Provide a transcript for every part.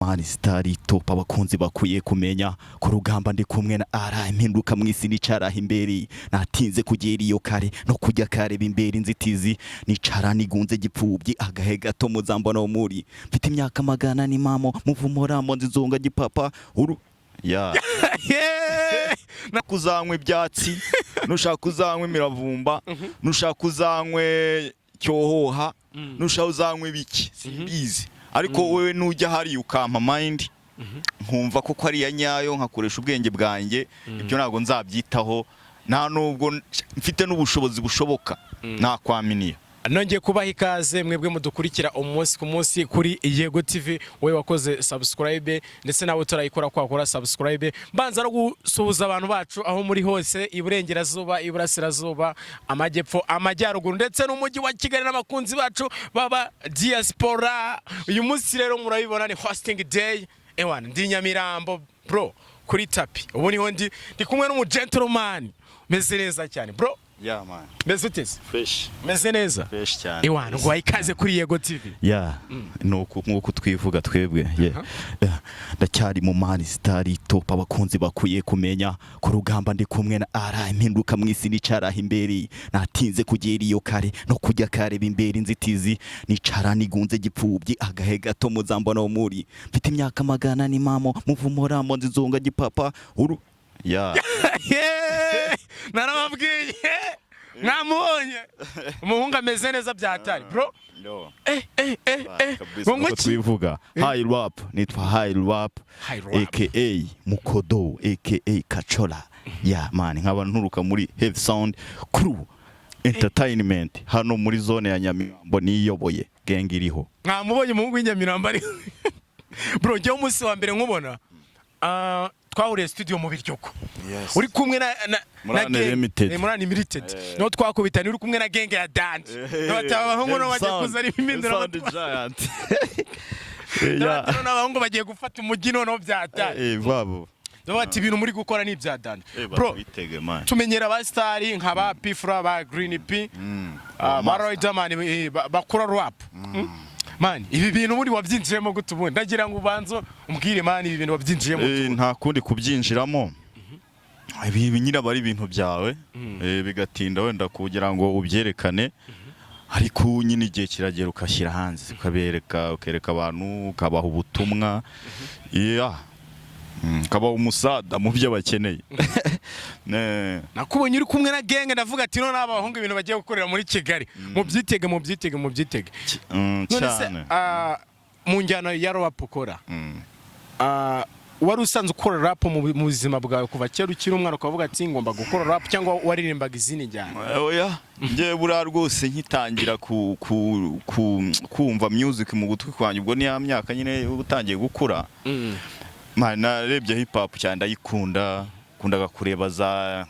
Mani stari top abakunzi bakwiye kumenya ku rugamba ndi kumwe na ara impinduka mwisi nicara imbere natinze kugera iyo kare no kujya kare bimbere inzitizi nicara nigunze gipfubyi agahe gato muzambona muri mfite imyaka magana ni mamo muvumora mo nzizonga gipapa uru ya nakuzanywe ibyatsi nushaka kuzanywe imiravumba nushaka kuzanywe cyohoha nushaka uzanywe biki simbizi ariko wewe nujya hari ukampa mind nkumva ko ari ya nyayo nkakoresha ubwenge bwanjye ibyo nago nzabyitaho nta nubwo mfite n'ubushobozi bushoboka nakwaminiye. Nongeye kubaha ikaze mwebwe mudukurikira umunsi ku munsi kuri Yego TV, wowe wakoze subscribe ndetse nawe turayikora kwakora subscribe. Mbanza no gusuhuza abantu bacu aho muri hose, iburengerazuba, iburasirazuba, amajyepfo, amajyaruguru ndetse n'umujyi wa Kigali n'abakunzi bacu baba diaspora. Uyu munsi rero murabibona ni hosting day. Ewana ndi Nyamirambo bro kuri tapi. Ubu niho ndi kumwe n'umu gentleman meze neza cyane bro. Yeah man. Mezutese? Fresh. Meze neza? Fresh cyane. Iwana ngo ikaze kuri Yego TV. Yeah. Nuko twivuga twebwe. Yeah. Ndacyari mu mani stari top abakunzi bakwiye kumenya ku rugamba ndi kumwe na ara impinduka mwisi nicara imbere natinze kugera iyo kare no kujya kare bimbere inzitizi nicara nigunze gipfubyi agahe gato muzambona muri mfite imyaka magana ni mamo muvumora mo nzizonga gipapa uru ya narababwiye namubonye umuhungu ameze neza byatari bro. Ngo twivuga high rap nitwa high rap aka mukodo aka kachola ya man nkaba nturuka muri heavy sound crew entertainment hano muri zone ya Nyamirambo niyoboye gang iriho. Mwamubonye umuhungu w'Inyamirambo ari bro njye umunsi wa mbere nkubona twahuriye studio mu Biryoko uri kumwe na Murani Limited no twakubitana uri kumwe na genge ya Dance n'abahungu no bagiye kuza ari impindura n'abahungu bagiye gufata umujyi no byatanye babo bati ibintu muri gukora ni bya Dance bro. Tumenyera aba star nk'aba Pfra ba Green P ba Riderman bakora rap man. Ibi bintu muri wabyinjiyemo gutubundi ndagira ngo ubanzo umbwire man ibi bintu wabyinjiyemo nta kundi kubyinjiramo ibi nyira bari ibintu byawe bigatinda wenda kugira ngo ubyerekane ariko nyine igihe kiragera ukashyira hanze ukereka abantu ukabaha ubutumwa kabaho umusada mu byo bakeneye. Nakubonye uri kumwe na genge ndavuga ati no n'abahungu ibintu bagiye gukorera muri Kigali mubyitege cyane mu njyana ya rap ukora. Wari usanzwe ukora rap mu buzima bwawe kuva kera ukiri umwana ukavuga ati ngomba gukora rap cyangwa waririmbaga izindi njyana? Oya ngiye bura rwose nkitangira kumva music mu gutwi kwanjye ubwo ni ya myaka nyine utangiye gukura. Narebye hip hop cyane kundaga kureba za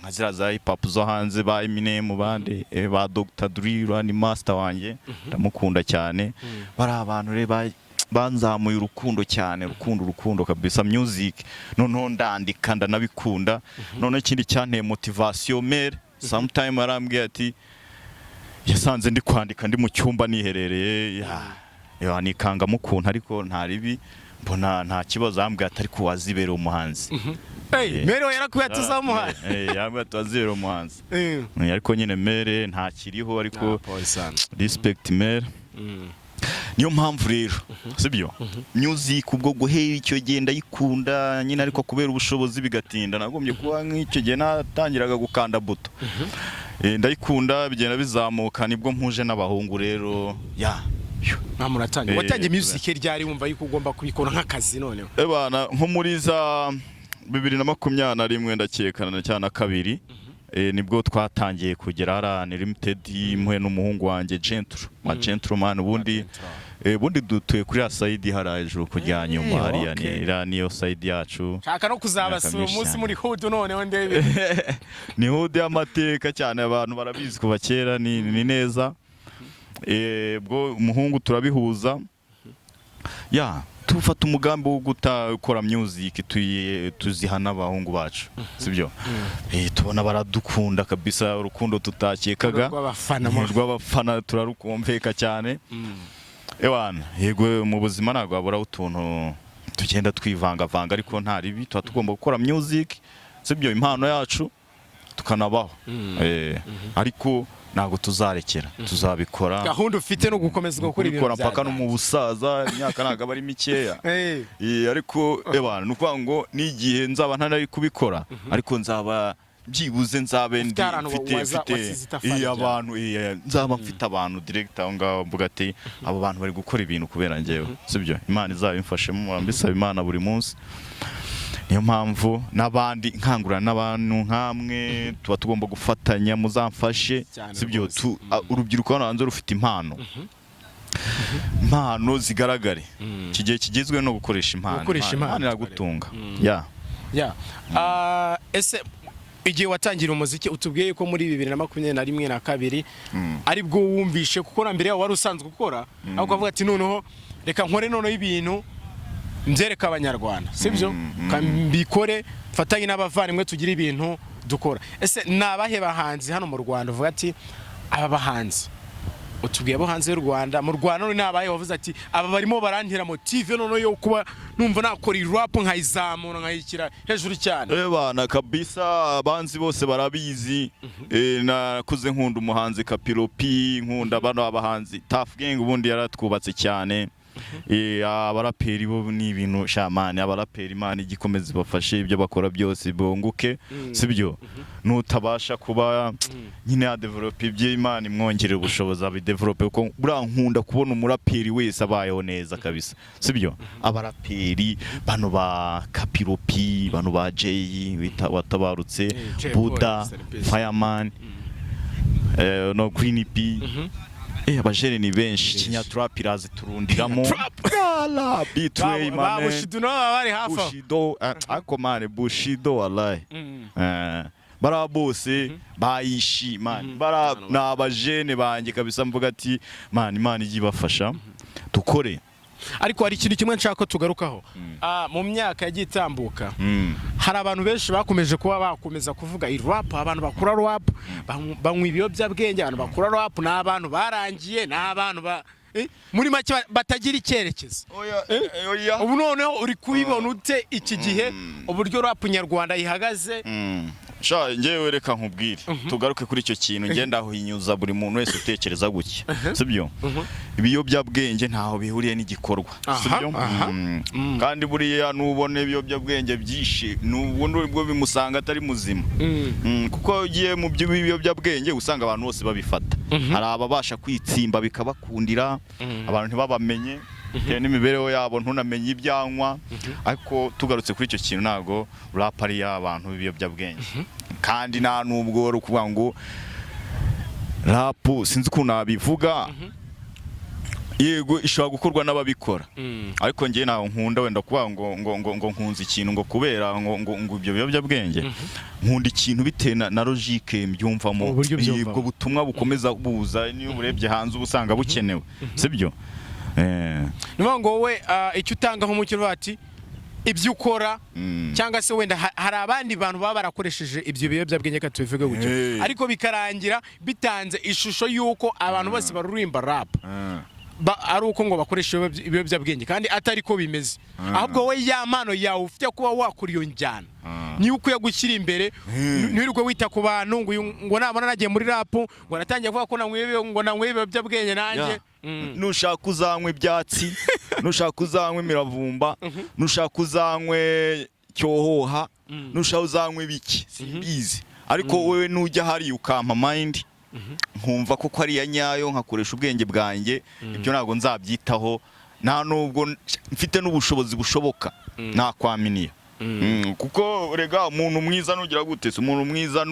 hip hop zo hanze ba Eminem bande ba Dr Dre ni master wanjye ndamukunda cyane. Bari abantu reba banzamuye urukundo cyane urukundo kabisa music noneho ndandika ndanabikunda. None ikindi cyane motivation mere sometime arambwiye ati yasanze ndi kwandika ndi mu cyumba niherereye ya nikanga mukuntu ariko ntaribi mbona nta kibazo ambwiye atari ko wazibera umuhanzi. Mere yarakuye tuzamuha yambwiye tuwazibera umuhanzi ariko nyine mere nta kiriho ariko respect mere. Niyo mpamvu rero sibyo music ubwo guhera icyo genda yikunda nyine ariko kubera ubushobozi bigatinda nagombye kuba nk'icyo gihe natangiraga gukanda buto ndayikunda bigenda bizamuka nibwo mpuje n'abahungu rero ya Muratanye watangiye music ryari wumva yuko ugomba kubikora nk'akazi noneho? Bana nko muri za 2021 ndakekana cyane na kabiri nibwo twatangiye kugera harani limited imwe n'umuhungu wanjye gentleman bundi dutuye kuri ya side haraje kujya nyuma hariya niyo side yacu. Shaka no kuzabasura umunsi muri hood noneho ndebe ni hood y'amateka cyane abantu barabizi kuva kera ni neza. Bwo umuhungu turabihuza ya tufata umugambi wo gukora music tuzihana abahungu bacu sibyo tubona baradukunda kabisa urukundo tutakekaga rw'abafana turarukumveka cyane. Ewana yego mu buzima nagwa abura utuntu tugenda twivangavanga ariko nta ribi tuba tugomba gukora music sibyo impano yacu tukanabaho ariko ntabwo tuzarekera tuzabikora gahunda ufite no gukomeza gukora ibintu mpaka no mu busaza imyaka ntabwo ari mikeya ariko nukuvuga ngo n'igihe nzaba ntari kubikora ariko nzaba byibuze nzabe mfite abantu nzaba mfite abantu direct aho ngaho mvuga ati abo bantu bari gukora ibintu kubera njyewe sibyo Imana izabimfashemo mbisaba Imana buri munsi niyo mpamvu n'abandi nkangurana n'abantu nkamwe tuba tugomba gufatanya muzamfashe sibyo urubyiruko hano hanze rufite impano zigaragare kigiye kigezwe no gukoresha impano iragutunga ese igihe watangira umuziki utubwiye ko muri 2021 na 2 ari bwo wumvishe kuko na mbere yawe wari usanzwe ukora ahubwo avuga ati noneho reka nkore noneho ibintu mbyereka abanyarwanda sibyo mbikore fatanye n'abavandimwe tugira ibintu dukora ese nabahe bahanzi hano mu Rwanda uvuga ati aba bahanzi utubwiye abo hanze y'u Rwanda mu Rwanda none nabaye wavuze ati aba barimo barantira motive none yo kuba numva nakora rap nkayizamura nkayikira hejuru cyane bana kabisa abanzi bose barabizi nakuze nkunda umuhanzi Kapiropi nkunda bano abahanzi Tough Gang ubundi yaratwubatse cyane abaraperi bo ni ibintu shamani abaraperi Imana igikomeza bafashe ibyo bakora byose bonguke sibyo nutabasha kuba nyine ya develop ibyo Imana imwongere ubushobozi abi develop uko burankunda kubona umuraperi wese abayeho neza kabisa sibyo abaraperi bano ba Kapiropi bano ba Jay watabarutse Buda Fireman no Queen P abajere ni benshi kinyatrap irazi turundiramo la betray mane Bushido no bari hafa Bushido akomane Bushido wallahi bara bose bayishi man bara nabajene banjye kabisa mvuga ati man Imana igibafasha tukore ariko hari ikintu kimwe nshaka tugarukaho mu myaka yagitambuka hari abantu benshi bakomeje kuba bakomeza kuvuga rap abantu bakura rap banywa ibiyobyabwenge abantu bakura rap n'abantu barangiye n'abantu muri make batagira icyerekezo ubu noneho uri kubibona ute iki gihe uburyo rap nyarwanda ihagaze ngewe reka nkubwire tugaruke kuri icyo kintu ngenda aho inyuza buri muntu wese utekereza gutya sibyo ibiyobyabwenge ntaho bihuriye n'igikorwa sibyo kandi buriya nubone ibiyobyabwenge byinshi nubundi bwo bimusanga atari muzima kuko ugiye mu by'ibiyobyabwenge usanga abantu bose babifata hari ababasha kwitsimba bikabakundira abantu ntibabamenye n'imibereho yabo ntunamenye ibyanywa ariko tugarutse kuri icyo kintu nago rap ari y'abantu b'ibiyobyabwenge kandi nta nubwo ari ukuvuga ngo rap sinzi ukuntu nabivuga yego ishobora gukorwa n'ababikora ariko njye naho nkunda wenda kuvuga ngo nkunze ikintu ngo kubera ngo ibyo biyobyabwenge nkunda ikintu bitewe na logique mbyumvamo yego butumwa bukomeza buza niyo burebye hanze ubusanga bukenewe sibyo niyo ngo wowe icyo utanga nk'umukino bati ibyo ukora cyangwa se wenda hari abandi bantu baba barakoresheje ibyo biyobyabwenge ka tubivuge gutyo ariko bikarangira bitanze ishusho y'uko abantu bose barurimba rap ari uko ngo bakoresha ibiyobyabwenge kandi atari ko bimeze ahubwo wowe ya mpano yawe ufite kuba wakura iyo njyana niyo ukwiye gushyira imbere ntiwirirwe wita ku bantu ngo nabona nagiye muri rap ngo natangiye kuvuga ko nanywe ibiyobyabwenge nanjye nushaka uzanywe ibyatsi nushaka uzanywe imiravumba nushaka uzanywe cyohoha nushaka uzanywe biki simbizi ariko wowe nujya hari ukampa mind nkumva ko ari ya nyayo nkakoresha ubwenge bwanjye ibyo ntago nzabyitaho nta nubwo mfite n'ubushobozi bushoboka nakwaminiye kuko rega umuntu mwiza nugira gute umuntu mwiza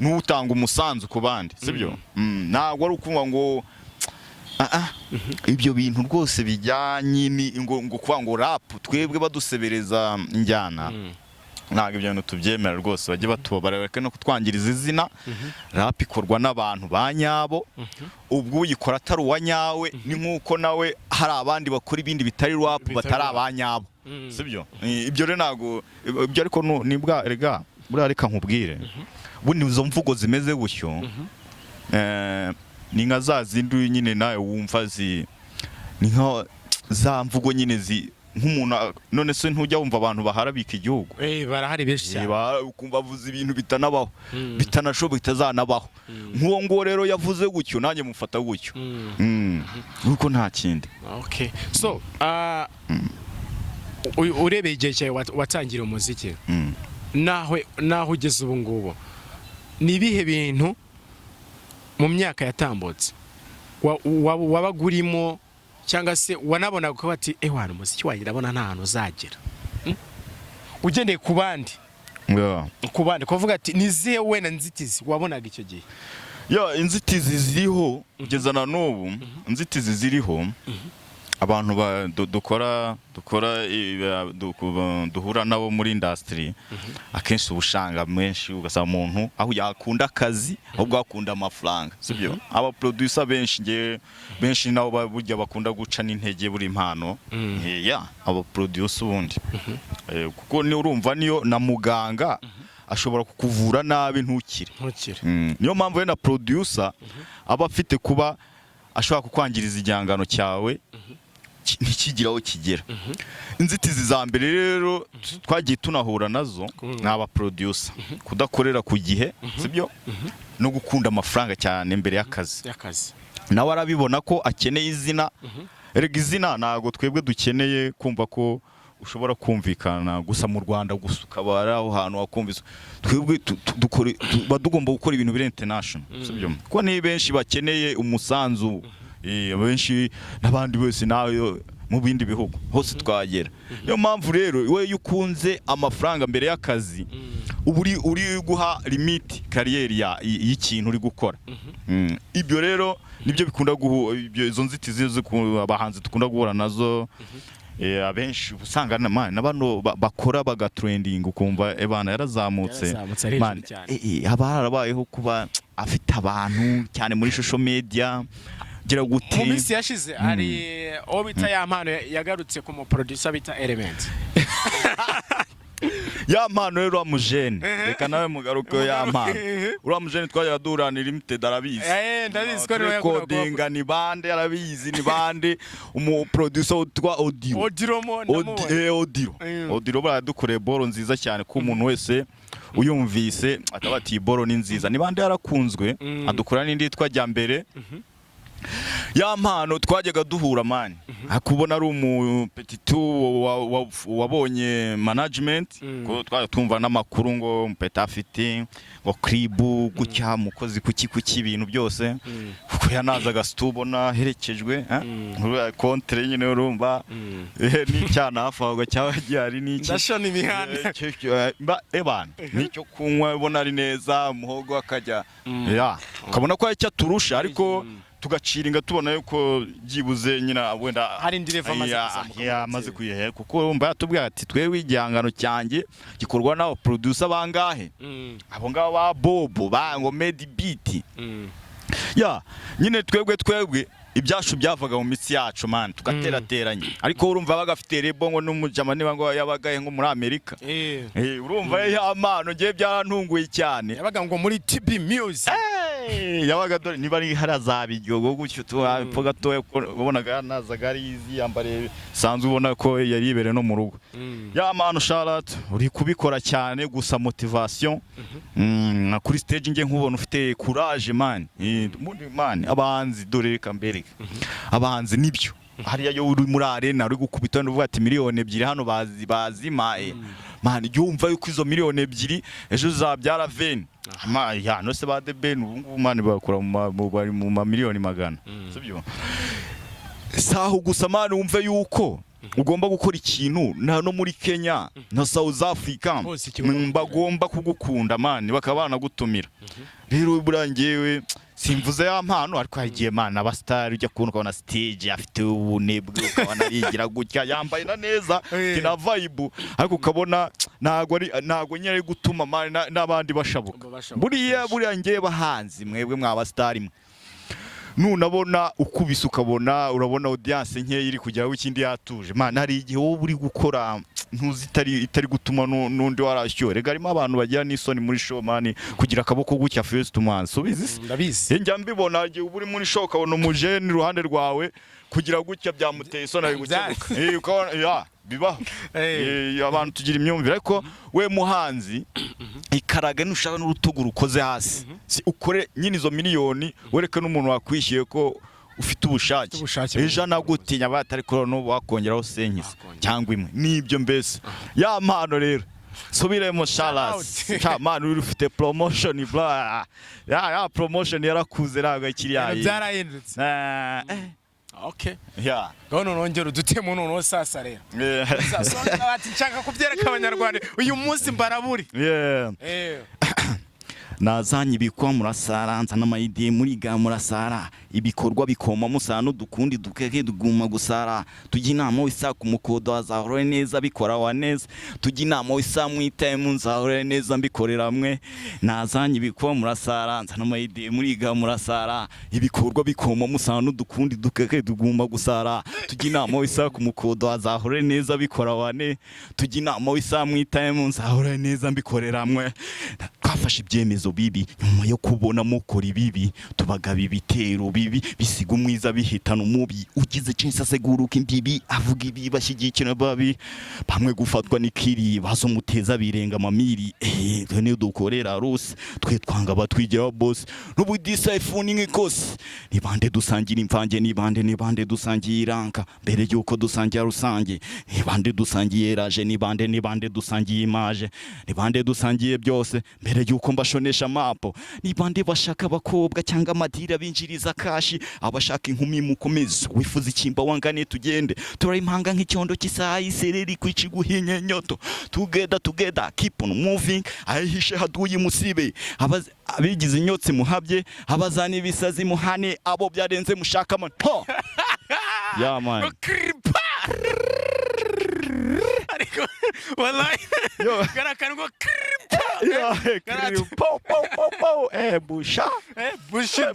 n'utanga umusanzu ku bandi sibyo ntabwo ari ukuvuga ngo ibyo bintu rwose bijyanye ngo kuvuga ngo rap twebwe badusebereza injyana ntabwo ibyo bintu tubyemera rwose bajye batubara bareke no kutwangiriza izina rap ikorwa n'abantu ba nyabo ubwo uyikora atari uwa nyawe ni nk'uko nawe hari abandi bakora ibindi bitari rap batari abanyabo sibyo ibyo rero ntabwo ibyo ariko nibwa rega buriya reka nkubwire bundi izo mvugo zimeze gutyo ni nka za zindi nyine nawe wumva ni nka za mvugo nyine nk'umuntu none se ntujya wumva abantu baharabika igihugu barahari benshi cyane ukumva avuze ibintu bitanabaho bitanashoboka bitazanabaho nk'uwo ngo rero yavuze gutyo nanjye mufata gutyo nuko nta kindi. Okay, so urebeye igihe cyawe watangira umuziki naho ugeze ubu ngubu, ni ibihe bintu mu myaka yatambutse wabaga urimo cyangwa se wanabonaga ko bati wana umuziki wanjye ndabona nta hantu uzagera ugendeye ku bandi kuvuga ati nizihe wenda nzitizi wabonaga icyo gihe? Inzitizi ziriho kugeza na n'ubu, inzitizi ziriho abantu duhura nabo muri industry akenshi ubushanga menshi ugasaba umuntu aho yakunda akazi ahubwo akunda amafaranga, sibyo? Aba producer benshi nabo burya bakunda guca n'intege buri impano aba producer ubundi kuko ni urumva niyo na muganga ashobora kukuvura nabi ntukire. Niyo mpamvu we na producer aba afite kuba ashobora kukwangiriza igihangano cyawe ntikigiraho kigera. Inzitizi za mbere rero twagiye tunahura nazo n'aba producer kudakorera ku gihe, sibyo? No gukunda amafaranga cyane mbere y'akazi. Nawe arabibona ko akeneye izina, erega izina ntago twebwe dukeneye kumva ko ushobora kumvikana gusa mu Rwanda gusa ukaba ari aho hantu wakumvise. Twebwe tugomba gukora ibintu biri international, sibyo? Kuko ni benshi bakeneye umusanzu, benshi n'abandi bose nawe mu bindi bihugu hose twagera. Niyo mpamvu rero we yukunze amafaranga mbere y'akazi uri guha limit kariyeri y'ikintu uri gukora. Ibyo rero nibyo bikunda izo nzitizi abahanzi dukunda guhura nazo. Abenshi usanga n'abantu bakora bagatrending ukumva ebana yarazamutse haba harabayeho kuba afite abantu cyane muri social media. Mu minsi yashize hari uwo bita ya mpano yagarutse ku muproducer bita Element. Ya mpano rero amujene reka nawe mugaruko ya mpano uriya mujene twajyaga duhuranira limited arabizi. Ndabizi ko recording ni bande arabizi ni bande umuproducer witwa Audio baradukoreye boro nziza cyane ko umuntu wese uyumvise atabati boro ni nziza. Ni bande yarakunzwe adukora n'indi yitwa icyambere. Ya mpano twajyaga duhura mani akubona ari umupetitu wabonye management ko twumva n'amakuru ngo umupeta afite ngo kribu gucya mukozi kuki ibintu byose kuko yanazaga stubona herekejwe kontre nyine urumva n'icyana hafaga cyabagiye ari n'iki ndashona imihanda ebana nicyo kunywa ubona ari neza umuhogo akajya ukabona ko icyo turusha ariko tugaciringa tubona yuko byibuze nyina wenda hari ndireva amaze kuyihe kuko umba yatubwira ati twewe igihangano cyanjye gikorwa n'abo producer bangahe abo ngabo ba Bobo bango Medi Beat nyine twebwe ibyashu byavaga mu mitsi yacu man tugaterateranye ariko urumva bagafite rebo ngo n'umujama niba ngo yabagaye nko muri Amerika urumva ya mano ngiye byarantunguye cyane yabaga ngo muri TB Music yabaga dore niba ari harazabiryogo gutyo tupo gatoya ubonaga nazaga ari izi yambare sanzwe ubona ko yari ibere no mu rugo ya mano Charlotte uri kubikora cyane gusa motivation kuri stage nge nkubona ufite courage man abahanzi dore kambere abahanzi nibyo hariya yo uri muri arena uri gukubita n'uvuga ati miliyoni 2 hano bazimaye man yumva yuko izo miliyoni 2 ejo zabyara 20 no se ba de ben ubu man bakora mu miliyoni 100 sibyo saho gusa man wumva yuko ugomba gukora ikintu no muri Kenya na South Africa bagomba kugukunda man bakabana gutumira rero burangiyewe simvuze ya mpano ariko hagiye man abastar ujya kunka na stage afite ubunebwe ukabona yigira gutya yambaye na neza tina vibe ariko ukabona nago nyere gutuma man n'abandi bashabuka buriya ngiye bahanzi mwebwe mwabastar imwe nunabona ukubise ukabona urabona audience nke iri kujyaho ikindi yatuje man hari igihe wowe uri gukora ntuzi itari gutuma n'undi warashyo rega harimo abantu bagira n'isoni muri show man kugira akaboko gutya first man subizi ndabizi njya mbibona igihe uri muri show kabona umujeni iruhande rwawe kugira gutya byamuteye isoni ari gukeka ya bibaho abantu tugira imyumvire ariko we muhanzi ikaraga nushaka n'urutugu rukoze hasi ukore nyine izo miliyoni wereke n'umuntu wakwishyuye ko ufite ubushake ejo nagutinya batari ko no wakongeraho senkisa cyangwa imwe nibyo mbese ya mpano rero subiremo shalas manu uri ufite promotion bla ya promotion yarakuze raga kiriya byarahindutse okay yeah gono nongera udutemo nono sasa rero sasa bati nshaka kubyereka abanyarwanda uyu munsi mbaraburi nazanye ibikwa murasara nza n'amayidi muri ga murasara ibikorwa bikoma musano dukundi dukeke duguma gusara tujya inama wisa ku mukodo azahore neza bikora wa neza tujya inama wisa mwitaye munzahore neza mbikorera mwe nazanye ibikwa murasara nza n'amayidi muri ga murasara ibikorwa bikoma musano dukundi dukeke duguma gusara tujya inama wisa ku mukodo azahore neza bikora wa ne tujya inama wisa mwitaye munzahore neza mbikorera mwe twafashe ibyemezo bibi nyuma yo kubona mukora ibibi tubagaba ibitero bibi bisiga umwiza bihitana umubi ugize cinsa seguruka imbibi avuga ibi bashyigikira babi bamwe gufatwa nikiri bazo muteza birenga mamiri twene dukorera rose twe twanga batwigira boss n'ubudisa ifuni nk'ikose nibande dusangira imvange nibande dusangiye iranka mbere yuko dusangira rusange nibande dusangiye raje nibande dusangiye image nibande dusangiye byose mbere yuko mbashonesha mapo nibande bashaka abakobwa cyangwa amadira binjiriza kashi abashaka inkumi mukomeza wifuza ikimba wangane tugende turayimhanga nk'icyondo kisayi sereri kwici guhinye nyoto together keep on moving ahishe haduye musibe abigize inyotse muhabye abazani bisazi muhane abo byarenze mushaka man ya man ariko wallahi garakango busha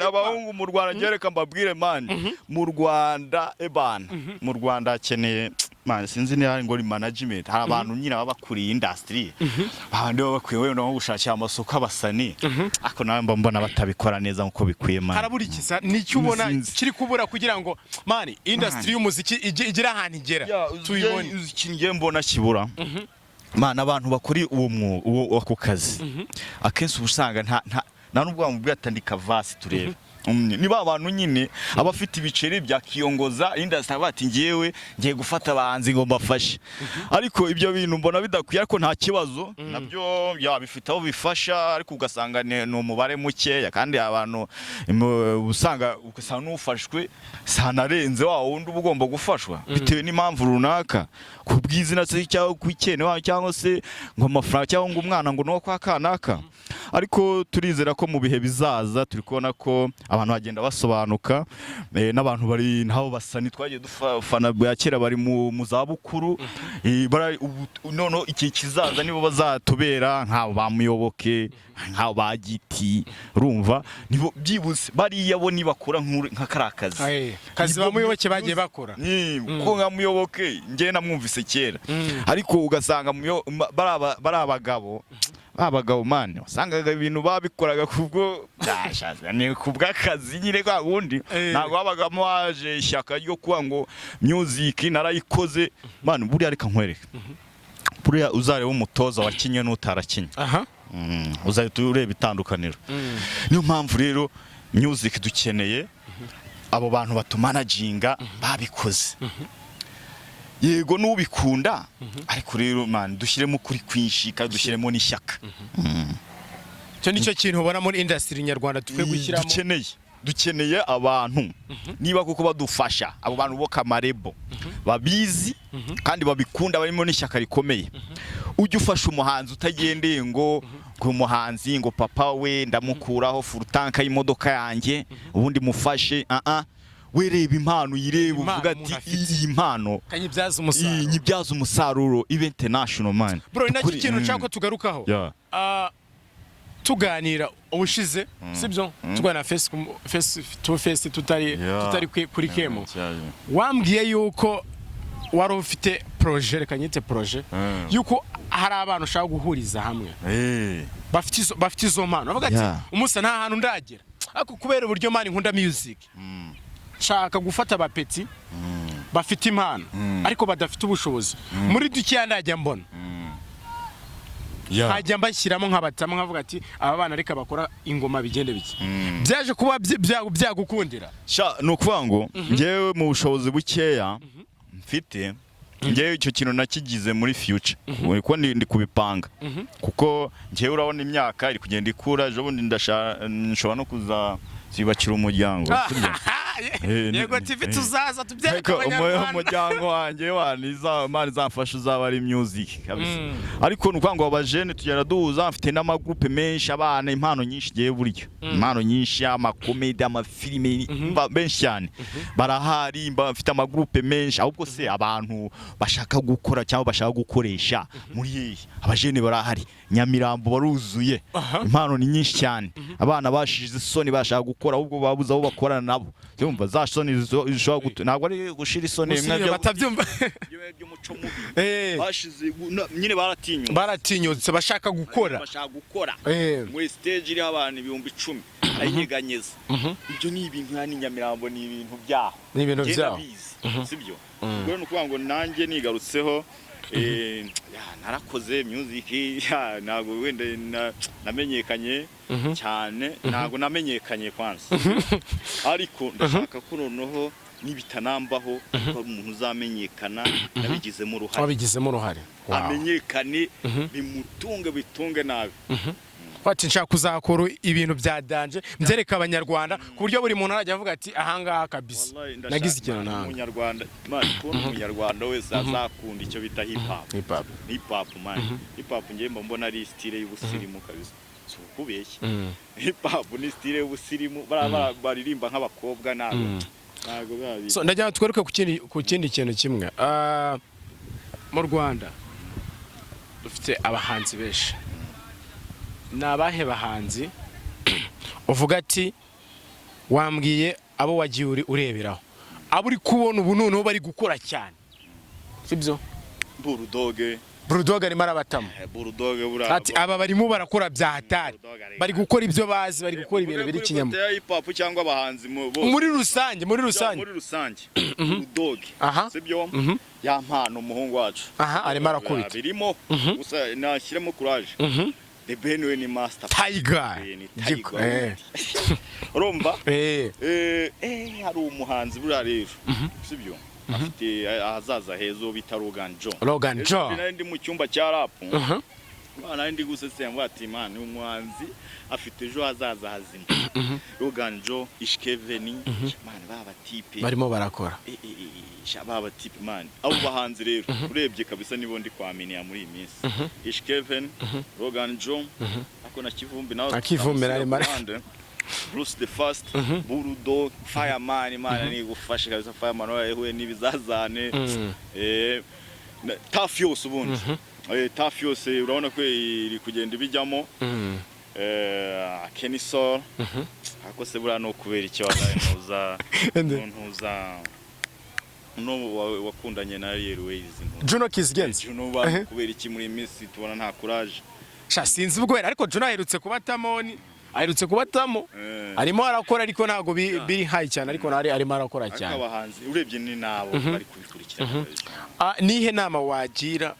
abahungu mu Rwanda gereka mbabwire man mu Rwanda mu Rwanda akeneye man sinzi ni ngo ni management hari abantu nyine baba bakuriye industry bandi baba bakwiye no gushakira amasoko abasani ako nawe mbona batabikora neza nkuko bikwiye man haraburi kisa nicyo ubona kiri kubura kugira ngo man industry y'umuziki igira ahantu igera tuyibone ikingiye mbona kibura man abantu bakuri uwo wako kazi akenshi ubusanga nta nubwo bamubwira atandika vasi turebe niba abantu nyine abafite ibiceri bya kiyongoza industry bati ngiye gufata abahanzi ngo mbafashe ariko ibyo bintu mbona bidakwiye ariko nta kibazo nabyo bifite aho bifasha ariko ugasanga ni umubare mukeya kandi abantu usanga n'ufashwe sanarenze wa wundi ugomba gufashwa bitewe n'impamvu runaka ku bw'izina se cyangwa kwikene wa cyangwa se ngo amafaranga cyangwa ngo umwana ngo no kwa kanaka ariko turizera ko mu bihe bizaza turi kubona ko abantu bagenda basobanuka n'abantu bari nabo basani twagiye dufana bwa kera bari mu zabukuru nono iki kizaza nibo bazatubera nk'abo bamuyoboke nk'abo bagiti urumva nibo byibuze bari yabo nibakora nka karakazi kazi bamuyoboke bagiye bakora ko nkamuyoboke ngiye namwumvise kera ariko ugasanga bari abagabo mane wasangaga ibintu babikoraga kubwo byashaza ni kubw'akazi nyine kwa wundi ntago babagamo waje ishyaka ryo kuba ngo music narayikoze mane buri areka nkwereka buri uzareba umutoza wakinye n'utarakinye uzahita ureba itandukaniro niyo mpamvu rero music dukeneye abo bantu batumanaginga babikoze yego n'ubikunda ariko rero man dushyiremo kuri kwinshika dushyiremo n'ishyaka cyo nicyo kintu ubona muri industry nyarwanda twe gushyiramo dukeneye abantu niba kuko badufasha abo bantu bo kamarebo babizi kandi babikunda barimo n'ishyaka rikomeye ujye ufasha umuhanzi utagendeye ngo umuhanzi ngo papa we ndamukuraho full tank y'imodoka yanjye ubundi mufashe wereba impano yireba uvuga ati iyi impano nyibyaza umusaruro ibe international man bro nacyo kintu nshaka tugarukaho tuganira ubushize sibyo tugana face to face tutari kuri kemo wambwiye yuko wari ufite projet, reka nyite projet yuko hari abantu ushaka guhuriza hamwe bafite izo mpano, bavuga ati umusa nta hantu ndagera, ariko kubera uburyo mani nkunda music nshaka gufata abapeti bafite impano ariko badafite ubushobozi muri dukiya ndajya mbona hajya mbashyiramo nk'abatama nkavuga ati aba bana reka bakora ingoma bigende biki byaje kuba byagukundira nukuvuga ngo ngewe mu bushobozi bukeya mfite ngewe icyo kintu nakigize muri future kuko ndi kubipanga kuko ngewe urabona imyaka iri kugenda ikura, ejo bundi nshobora no kuzibakira umuryango Yego TV tuzaza tubyereka abanyarwanda umuryango wanjye waniza mani zamfasha uzaba ari music kabisa. Ariko nukuvuga ngo abajene tugera duhuza, mfite n'amagroupe menshi abana, impano nyinshi giye buryo, impano nyinshi, amakomedi, amafilime benshi cyane barahari, mfite amagroupe menshi. Ahubwo se abantu bashaka gukora cyangwa bashaka gukoresha muri yeyi, abajene barahari, Nyamirambo baruzuye, impano ni nyinshi cyane, abana bashize isoni bashaka gukora, ahubwo babuza abo bakorana nabo. Yumva za soni zishobora ntabwo ari gushira isoni imwe batabyumva by'umuco mubi bashize nyine baratinyutse bashaka gukora muri stage iri abantu 10,000 ayiganyeza. Ibyo ni ibintu yani Nyamirambo ni ibintu byaho, sibyo? Ubwo no kuvuga ngo nanjye nigarutseho narakoze music, ntabwo wenda namenyekanye cyane, ntabwo namenyekanye kwanza, ariko ndashaka ko noneho nibitanambaho ko umuntu uzamenyekana nabigizemo uruhare amenyekane bitunge nabi. Wati nshaka kuzakora ibintu bya danje mbyereka abanyarwanda ku buryo buri muntu arajya avuga ati ahangaha kabisa nagize ikintu nawe. Umunyarwanda wese azakunda icyo bita hip hop man. Hip hop ngiye mbona ari style y'ubusirimu kabisa, kubeshya. Hip hop ni style y'ubusirimu, baririmba nk'abakobwa ntago babi. So ndajya twereke ku kindi kintu kimwe. Mu Rwanda dufite abahanzi benshi, nabahe bahanzi uvuga ati wambwiye abo wagiye ureberaho abo uri kubona ubu noneho bari gukora cyane, sibyo? Bulldog ari marabatamo, ati aba barimo barakora bya hatari, bari gukora ibyo bazi, bari gukora ibintu biri kinyama hip hop cyangwa abahanzi muri rusange Bulldog, sibyo? Ya mpano umuhungu wacu arimo arakubita birimo gusa nashyiremo courage. The Benue ni master Tiger. Urumva? Hari umuhanzi buriya rero, sibyo? Afite ahazaza hezo bita Logan John. Ndi mu cyumba cya rap. Bana ndi gusesengwa ati man umuhanzi afite ejo hazaza hazima. Logan John, Ishkeveni, man baba tipe barimo barakora. Baba tipe man. Abo bahanzi rero urebye kabisa nibo ndi kwamenya muri iyi minsi. Ishkeven, Logan John, ako na Kivumbi nawe akivumera ari mara. Bruce the First, Bulldog, Fireman, man ni gufasha kabisa. Fireman yahuye n'ibizazane, Tough yose ubundi. Tough yose urabona ko iri kugenda bijyamo. Kenisol, ako se bura no kubera icyo ntuza wakundanye na Airways Juno Kizgenzi. Juno kubera iki muri minsi tubona nta courage. Sinzi ubwo ariko Juno aherutse kubatamo arimo arakora, ariko ntago biri high cyane, ariko arimo arakora cyane. Abahanzi urebye ni nabo bari kubikurikirana. Nihe nama wagira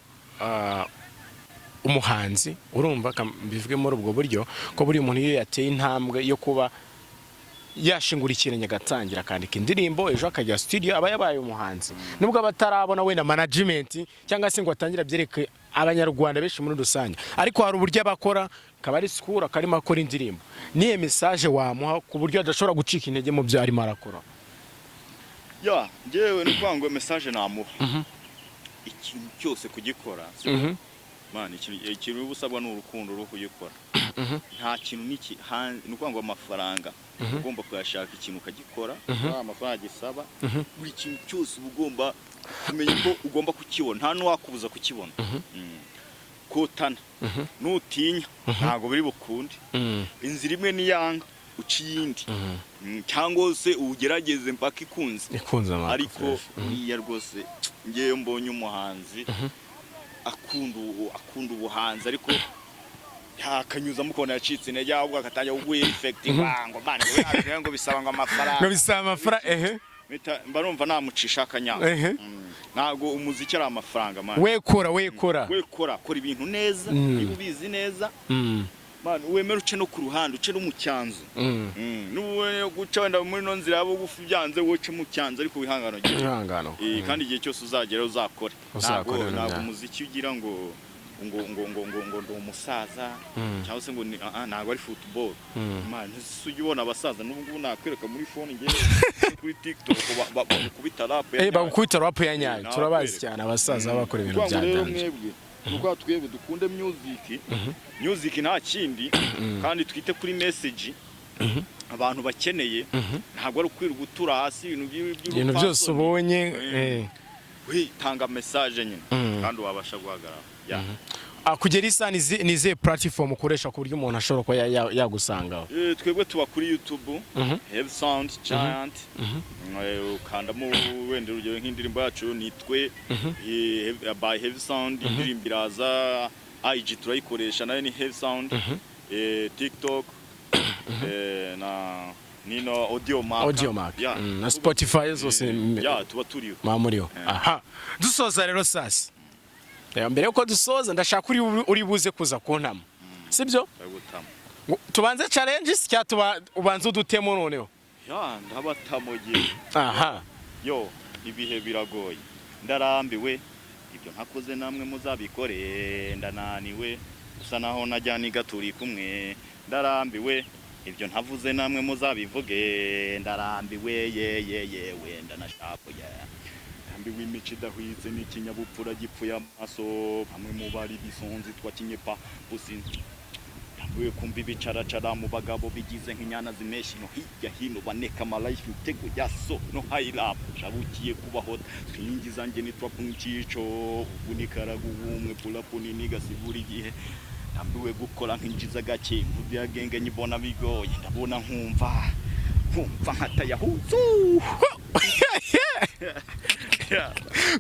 umuhanzi, urumva bivuge muri ubwo buryo ko buri muntu iyo yateye intambwe yo kuba yashingurikira nyagatangira akandika indirimbo, ejo akajya studio, aba yabaye umuhanzi, nubwo abatarabona wenda management cyangwa se ngo atangira byereke abanyarwanda benshi muri rusange, ariko hari uburyo abakora kaba ari skura karimo akora indirimbo. Niye message wamuha ku buryo adashobora gucika intege mu byo arimo arakora? Ngewe ni kwangwa message namuha. Ikintu cyose kugikora, man ikintu ubusabwa n'urukundo rwo kugikora. Nta kintu niki ni kwangwa amafaranga, ugomba kuyashaka ikintu ukagikora, amafaranga gisaba, buri kintu cyose ugomba kumenya ko ugomba kukibona, nta n'uwakubuza kukibona. Kotana nutinya ntago biri bukunde. Inzira imwe ni yanga, uciyindi cyangwa se ugerageze mpaka ikunze ariko niya rwose ngiye mbonye umuhanzi akunda ubuhanzi ariko yakanyuza mukona yacitse intege ahubwo akatangira kuguha effect ngo bana ngo bisaba amafaranga mbarumva namucisha akanyanga ntago umuziki ari amafaranga man wekora kora ibintu neza niba ubizi neza man wemera uce no ku ruhande uce no mu cyanzu n'uwe guca wenda muri no nzira yabo gufi byanze woce mu cyanzu ariko wihangano kandi igihe cyose uzagera uzakore ntago umuziki ugira ngo ndo umusaza cyangwa se ngo ntago ari football man ntisugi ubona abasaza n'ubwo nakwereka muri phone ngiye kuri TikTok bakubita rap ya nyayo turabazi cyane abasaza bakora ibintu byadanje nuko twebwe dukunde music nta kindi kandi twite kuri message abantu bakeneye ntabwo ari ukwira gutura hasi ibintu byose ubonye tanga message nyine kandi wabasha guhagarara kugera isa nize platform ukoresha ku buryo umuntu ashobora kuba yagusangaho twebwe tuba kuri YouTube Have Sound Giant ukandamo wenda urugero nk'indirimbo yacu nitwe by Have Sound indirimbo iraza IG turayikoresha nayo ni Have Sound TikTok na nino audio mark na Spotify zose tuba turiyo mamuriyo dusoza rero sasa mbere yuko dusoza ndashaka uri buze kuza kuntama sibyo tubanze challenges cyatuba ubanze udutemo noneho ndabatamogiye yo ibihe biragoye ndarambiwe ibyo ntakoze namwe muzabikore ndananiwe usa naho najyana igaturi kumwe ndarambiwe ibyo ntavuze namwe muzabivuge ndarambiwe yewe ndanashaka ambiwe imico idahwitse n'ikinyabupfura gipfuye amaso bamwe mu bari bisonzi twakinye pa businzi ambiwe kumva ibicaracara mu bagabo bigize nk'inyana zimeshi no hirya hino baneka amalife utego yaso no high-lap shabukiye kubaho twingiza nge nitwa punchico ubunikaragu ubumwe pulapuni nigasibura igihe ambiwe gukora nk'injiza gake mvubi yagenge nyibona bigoye ndabona nkumva nkatayahuzu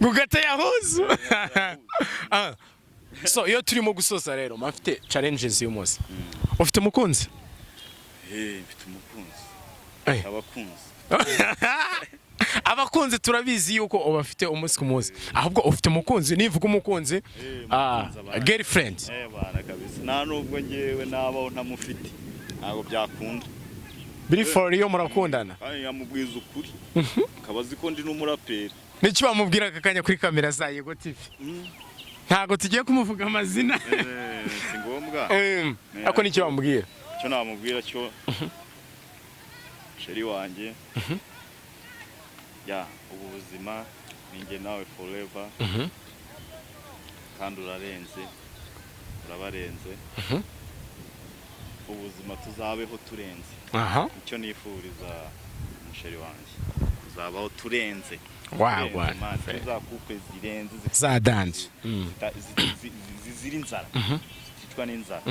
gugatayahuzu so iyo turimo gusoza rero mafite challenges y'umunsi ufite umukunzi mfite umukunzi abakunzi turabizi yuko ubafite umunsi ku munsi ahubwo ufite umukunzi nivuga umukunzi girlfriend bana kabisa nta nubwo ngewe nabaho ntamufite ntabwo byakunda biri for iyo murakundana yamubwiza ukuri kabazi ko ndi n'umuraperi n'icyo bamubwira akanya kuri kamera za Yego TV ntago tugiye kumuvuga amazina si ngombwa ako nicyo bamubwira cyo namubwira cyo sheri wanjye ubu buzima ninjye nawe forever kandi urabarenze ubuzima tuzabeho turenze icyo nifuriza umusheri wanjye tuzabaho turenze zakukwe zirenze zadanje zizira inzara zititwa n'inzara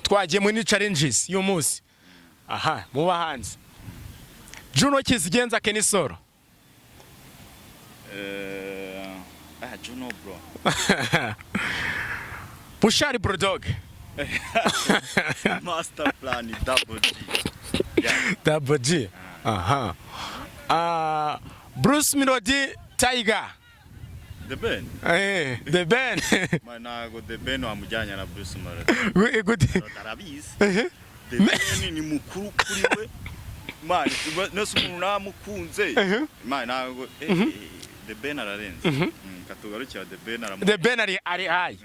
twagiye muri challenges y'uyu munsi mu bahanzi Juno Kizigenza Kenisoro Juno bro Pushari Bulldog Master Plan Double G Bruce Melody Tiger The Ben The Ben Manago The Ben wamujyanya na Bruce Melody Darabizi The Ben ni mukuru kuri we man nose umuntu namukunze man nago The Ben ararenze katugarukira The Ben The Ben ari high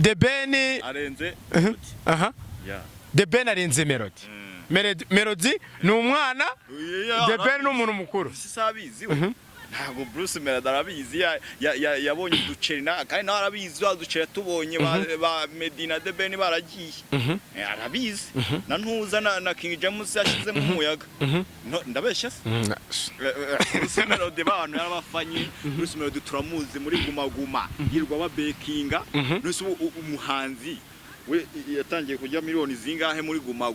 The Ben arenze The Ben arenze Melody ni umwana The Ben ni umuntu mukuru sisabizi ntabwo Bruce Melody arabizi yabonye uduceri kandi nawe arabizi waduceri tubonye ba Medina The Ben baragiye arabizi na ntuza na King James yashize mu muyaga ndabeshya Bruce Melody abantu yarabafanye Bruce Melody turamuzi muri guma yirwa ba bakinga nose umuhanzi we yatangiye kujya miliyoni zingahe muri guma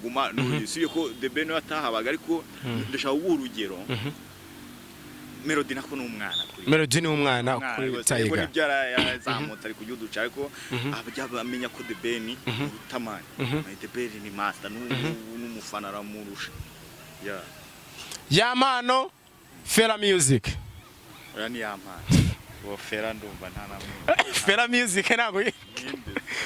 si ko The Ben atahabaga ariko ndashaka ubu urugero Melody nako n'umwana kuri Melody ni umwana kuri Tiger ibyara yazamutse ari kujuduca ariko abajya bamenya ko The Ben utamani The Ben ni master n'umufana ramurusha Yamano Fera Music oya ni Yamano Fera ndumva nta namwe Fera Music ntago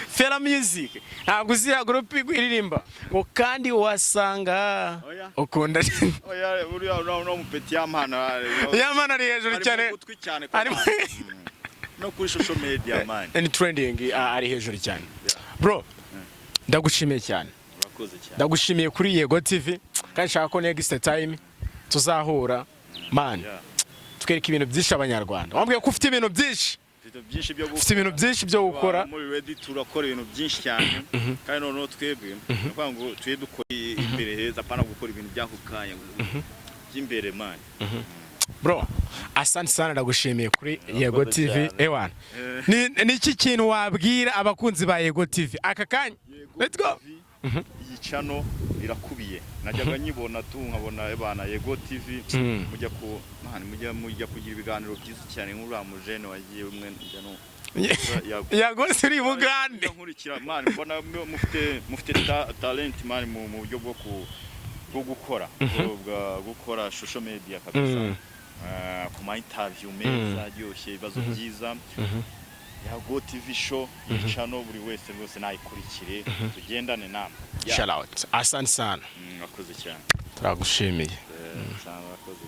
Fera Music ntabwo uzira group iririmba ngo kandi wasanga ukunda oya uriya no mupeti Yamano ari hejuru cyane no kuri social media man and trending ari hejuru cyane bro ndagushimiye cyane ndagushimiye kuri Yego TV kandi nshaka ko next time tuzahura man twereka ibintu byinshi abanyarwanda wambwiye ko ufite ibintu byinshi byo gukora muri ready turakora ibintu byinshi cyane kandi noneho twebwe kuvuga ngo tuye dukora imbere heza pana gukora ibintu byakukanya by'imbere man bro asante sana ndagushimiye kuri Yego TV ewana ni iki kintu wabwira abakunzi ba Yego TV aka kanya let's go iyi channel irakubiye najyaga nyibona tu nkabona ebana Yego TV mujya kugira ibiganiro byiza cyane nk'uramujene wagiye umwe njyano yagose uri Bugande nkurikira man mbona mufite talent man mu buryo bwo gukora social media kabisa ku ma interview meza ryoshye ibibazo byiza Yego TV show channel buri wese rwose nayikurikire tugendane namwe shout out asante sana akoze cyane turagushimiye cyane akoze